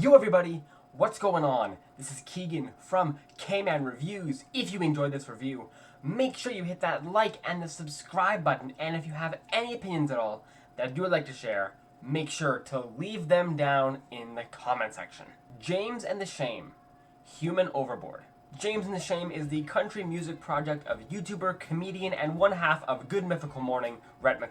Yo everybody, what's going on? This is Keegan from Kman Reviews. If you enjoyed this review, make sure you hit that like and the subscribe button. And if you have any opinions at all that you would like to share, make sure to leave them down in the comment section. James and the Shame, Human Overboard. James and the Shame is the country music project of YouTuber, comedian, and one half of Good Mythical Morning, Rhett.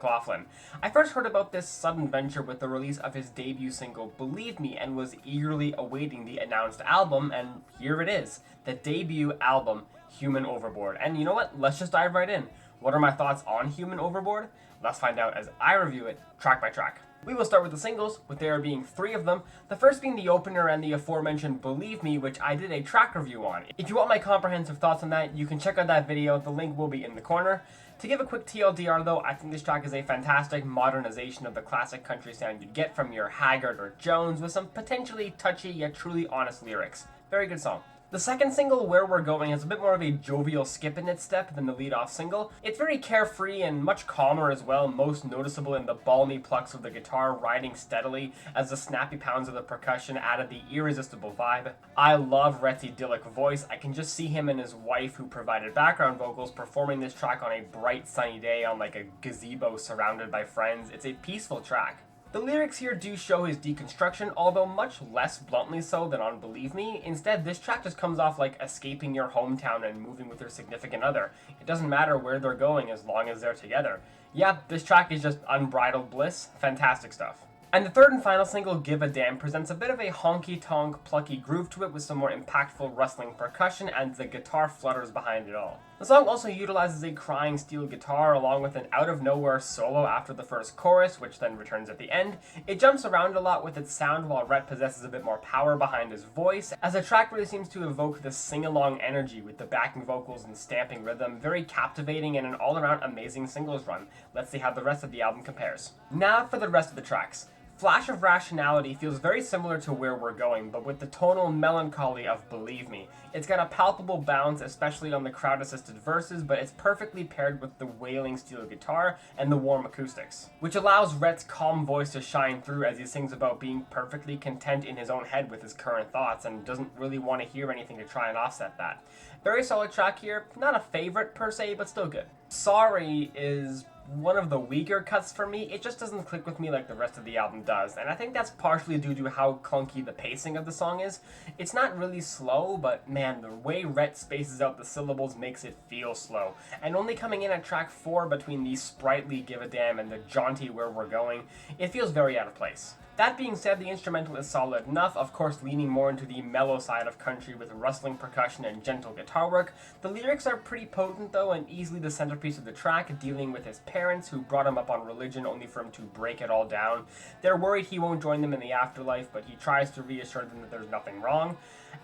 I first heard about this sudden venture with the release of his debut single, Believe Me, and was eagerly awaiting the announced album, and here it is, the debut album, Human Overboard. And you know what? Let's just dive right in. What are my thoughts on Human Overboard? Let's find out as I review it, track by track. We will start with the singles, with there being 3 of them, the first being the opener and the aforementioned Believe Me, which I did a track review on. If you want my comprehensive thoughts on that, you can check out that video, the link will be in the corner. To give a quick TLDR though, I think this track is a fantastic modernization of the classic country sound you'd get from your Haggard or Jones, with some potentially touchy yet truly honest lyrics. Very good song. The second single, Where We're Going, has a bit more of a jovial skip in its step than the lead-off single. It's very carefree and much calmer as well, most noticeable in the balmy plucks of the guitar riding steadily as the snappy pounds of the percussion added the irresistible vibe. I love Rhett's idyllic voice. I can just see him and his wife, who provided background vocals, performing this track on a bright sunny day on like a gazebo surrounded by friends. It's a peaceful track. The lyrics here do show his deconstruction, although much less bluntly so than on Believe Me. Instead, this track just comes off like escaping your hometown and moving with your significant other. It doesn't matter where they're going as long as they're together. Yeah, this track is just unbridled bliss. Fantastic stuff. And the third and final single, Give a Damn, presents a bit of a honky-tonk, plucky groove to it with some more impactful rustling percussion, and the guitar flutters behind it all. The song also utilizes a crying steel guitar along with an out-of-nowhere solo after the first chorus, which then returns at the end. It jumps around a lot with its sound while Rhett possesses a bit more power behind his voice, as the track really seems to evoke this sing-along energy with the backing vocals and stamping rhythm. Very captivating and an all-around amazing singles run. Let's see how the rest of the album compares. Now for the rest of the tracks. Flash of Rationality feels very similar to Where We're Going, but with the tonal melancholy of Believe Me. It's got a palpable bounce, especially on the crowd-assisted verses, but it's perfectly paired with the wailing steel guitar and the warm acoustics, which allows Rhett's calm voice to shine through as he sings about being perfectly content in his own head with his current thoughts and doesn't really want to hear anything to try and offset that. Very solid track here, not a favorite per se, but still good. Sorry is one of the weaker cuts for me. It just doesn't click with me like the rest of the album does, and I think that's partially due to how clunky the pacing of the song is. It's not really slow, but man, the way Rhett spaces out the syllables makes it feel slow, and only coming in at track 4 between the sprightly Give a Damn and the jaunty Where We're Going, it feels very out of place. That being said, the instrumental is solid enough, of course leaning more into the mellow side of country with rustling percussion and gentle guitar work. The lyrics are pretty potent though, and easily the centerpiece of the track, dealing with his parents who brought him up on religion only for him to break it all down. They're worried he won't join them in the afterlife, but he tries to reassure them that there's nothing wrong.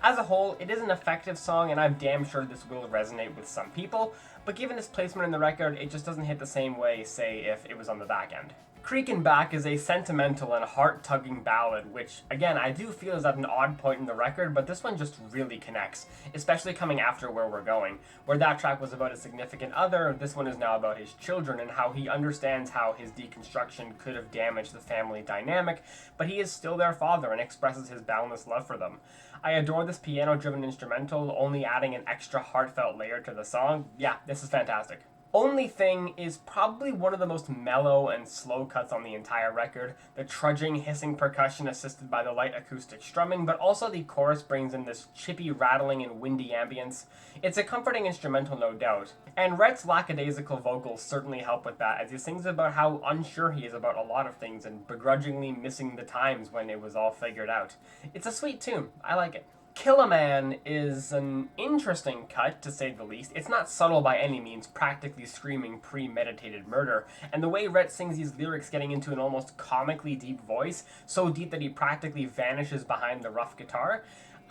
As a whole, it is an effective song, and I'm damn sure this will resonate with some people, but given its placement in the record, it just doesn't hit the same way, say, if it was on the back end. Creakin' Back is a sentimental and heart-tugging ballad, which, again, I do feel is at an odd point in the record, but this one just really connects, especially coming after Where We're Going. Where that track was about a significant other, this one is now about his children and how he understands how his deconstruction could have damaged the family dynamic, but he is still their father and expresses his boundless love for them. I adore this piano-driven instrumental, only adding an extra heartfelt layer to the song. Yeah, this is fantastic. Only Thing is probably one of the most mellow and slow cuts on the entire record. The trudging, hissing percussion assisted by the light acoustic strumming, but also the chorus brings in this chippy rattling and windy ambience. It's a comforting instrumental, no doubt. And Rhett's lackadaisical vocals certainly help with that, as he sings about how unsure he is about a lot of things and begrudgingly missing the times when it was all figured out. It's a sweet tune. I like it. Kill a Man is an interesting cut, to say the least. It's not subtle by any means, practically screaming premeditated murder, and the way Rhett sings these lyrics getting into an almost comically deep voice, so deep that he practically vanishes behind the rough guitar,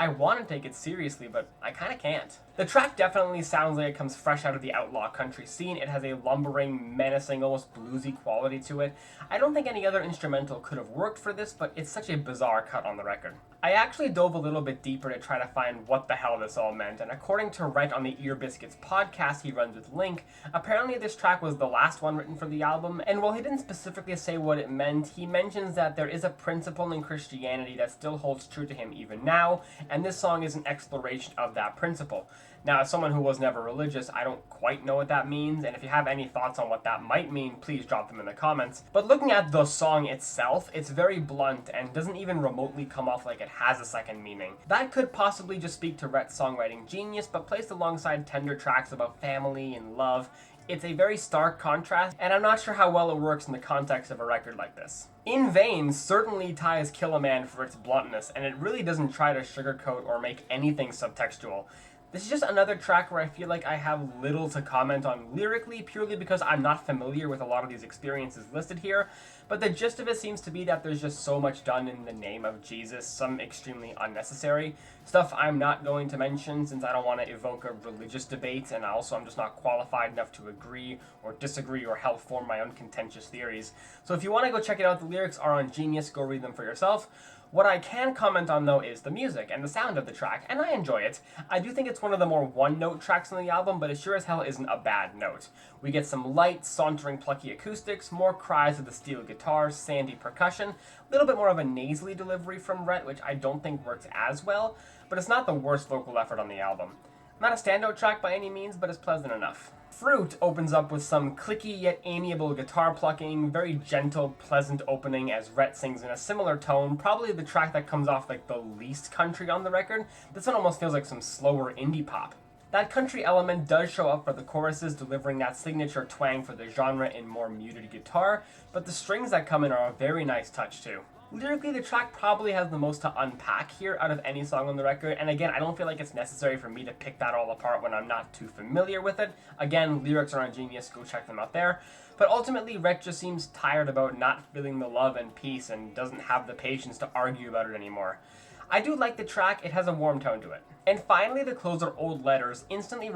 I want to take it seriously, but I kinda can't. The track definitely sounds like it comes fresh out of the outlaw country scene. It has a lumbering, menacing, almost bluesy quality to it. I don't think any other instrumental could have worked for this, but it's such a bizarre cut on the record. I actually dove a little bit deeper to try to find what the hell this all meant, and according to Rhett on the Ear Biscuits podcast he runs with Link, apparently this track was the last one written for the album, and while he didn't specifically say what it meant, he mentions that there is a principle in Christianity that still holds true to him even now, and this song is an exploration of that principle. Now, as someone who was never religious, I don't quite know what that means, and if you have any thoughts on what that might mean, please drop them in the comments. But looking at the song itself, it's very blunt and doesn't even remotely come off like it has a second meaning. That could possibly just speak to Rhett's songwriting genius, but placed alongside tender tracks about family and love, it's a very stark contrast, and I'm not sure how well it works in the context of a record like this. In Vain certainly ties Kill a Man for its bluntness, and it really doesn't try to sugarcoat or make anything subtextual. This is just another track where I feel like I have little to comment on lyrically, purely because I'm not familiar with a lot of these experiences listed here, but the gist of it seems to be that there's just so much done in the name of Jesus, some extremely unnecessary stuff I'm not going to mention since I don't want to evoke a religious debate, and also I'm just not qualified enough to agree or disagree or help form my own contentious theories. So if you want to go check it out, the lyrics are on Genius, go read them for yourself. What I can comment on, though, is the music and the sound of the track, and I enjoy it. I do think it's one of the more one-note tracks on the album, but it sure as hell isn't a bad note. We get some light, sauntering, plucky acoustics, more cries of the steel guitar, sandy percussion, a little bit more of a nasally delivery from Rhett, which I don't think works as well, but it's not the worst vocal effort on the album. Not a standout track by any means, but it's pleasant enough. Fruit opens up with some clicky yet amiable guitar plucking, very gentle, pleasant opening as Rhett sings in a similar tone, probably the track that comes off like the least country on the record. This one almost feels like some slower indie pop. That country element does show up for the choruses, delivering that signature twang for the genre in more muted guitar, but the strings that come in are a very nice touch too. Lyrically, the track probably has the most to unpack here out of any song on the record, and again, I don't feel like it's necessary for me to pick that all apart when I'm not too familiar with it. Again, lyrics are on Genius, go check them out there. But ultimately, Rhett just seems tired about not feeling the love and peace and doesn't have the patience to argue about it anymore. I do like the track, it has a warm tone to it. And finally, the closer Old Letters instantly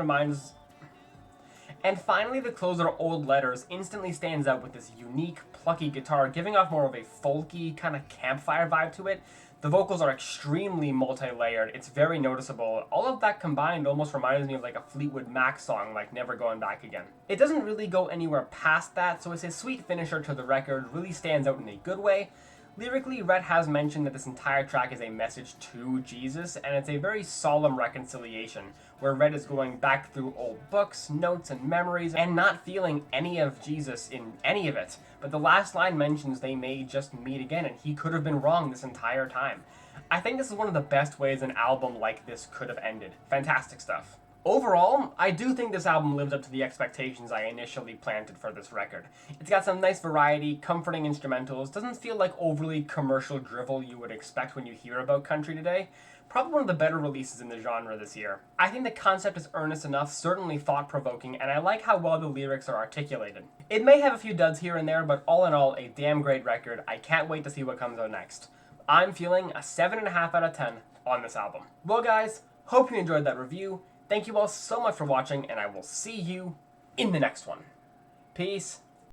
stands out with this unique, plucky guitar, giving off more of a folky, kind of campfire vibe to it. The vocals are extremely multi-layered, it's very noticeable. All of that combined almost reminds me of like a Fleetwood Mac song, like Never Going Back Again. It doesn't really go anywhere past that, so it's a sweet finisher to the record, really stands out in a good way. Lyrically, Rhett has mentioned that this entire track is a message to Jesus, and it's a very solemn reconciliation, where Rhett is going back through old books, notes, and memories, and not feeling any of Jesus in any of it. But the last line mentions they may just meet again, and he could have been wrong this entire time. I think this is one of the best ways an album like this could have ended. Fantastic stuff. Overall, I do think this album lives up to the expectations I initially planted for this record. It's got some nice variety, comforting instrumentals, doesn't feel like overly commercial drivel you would expect when you hear about country today. Probably one of the better releases in the genre this year. I think the concept is earnest enough, certainly thought-provoking, and I like how well the lyrics are articulated. It may have a few duds here and there, but all in all, a damn great record. I can't wait to see what comes out next. I'm feeling a 7.5 out of 10 on this album. Well guys, hope you enjoyed that review. Thank you all so much for watching, and I will see you in the next one. Peace.